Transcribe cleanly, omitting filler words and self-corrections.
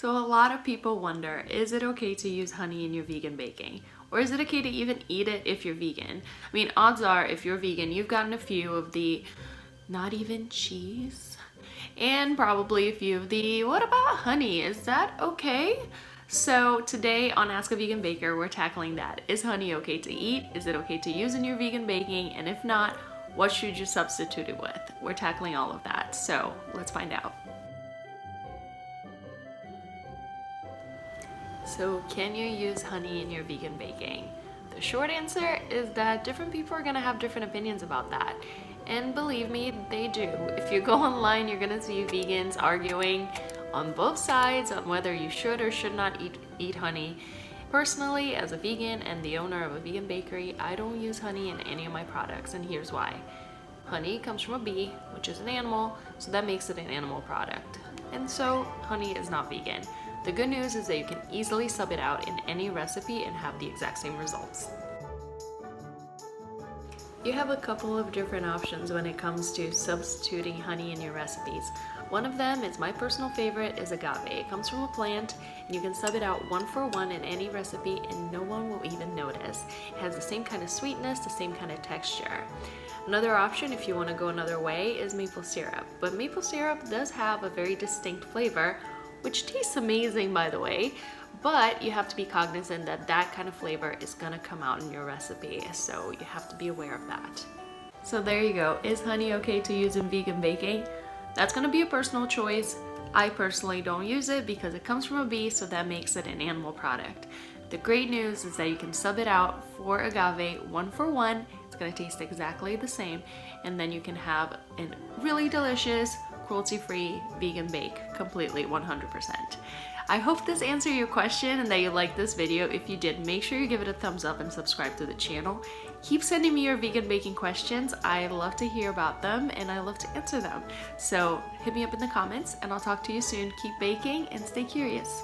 So a lot of people wonder, is it okay to use honey in your vegan baking? Or is it okay to even eat it if you're vegan? I mean, odds are if you're vegan, you've gotten a few of the not even cheese and probably a few of the what about honey? Is that okay? So today on Ask a Vegan Baker, we're tackling that. Is honey okay to eat? Is it okay to use in your vegan baking? And if not, what should you substitute it with? We're tackling all of that. So let's find out. So can you use honey in your vegan baking? The short answer is that different people are gonna have different opinions about that. And believe me, they do. If you go online, you're gonna see vegans arguing on both sides on whether you should or should not eat honey. Personally, as a vegan and the owner of a vegan bakery, I don't use honey in any of my products, and here's why. Honey comes from a bee, which is an animal, so that makes it an animal product. And so, honey is not vegan. The good news is that you can easily sub it out in any recipe and have the exact same results. You have a couple of different options when it comes to substituting honey in your recipes. One of them is my personal favorite is agave. It comes from a plant and you can sub it out 1-for-1 in any recipe and no one will even notice. It has the same kind of sweetness, the same kind of texture. Another option, if you want to go another way, is maple syrup. But maple syrup does have a very distinct flavor, which tastes amazing, by the way, but you have to be cognizant that that kind of flavor is gonna come out in your recipe, so you have to be aware of that. So there you go. Is honey okay to use in vegan baking? That's gonna be a personal choice. I personally don't use it because it comes from a bee, so that makes it an animal product. The great news is that you can sub it out for agave 1-for-1. It's gonna taste exactly the same, and then you can have a really delicious cruelty-free vegan bake completely 100%. I hope this answered your question and that you liked this video. If you did, make sure you give it a thumbs up and subscribe to the channel. Keep sending me your vegan baking questions. I love to hear about them and I love to answer them. So hit me up in the comments and I'll talk to you soon. Keep baking and stay curious.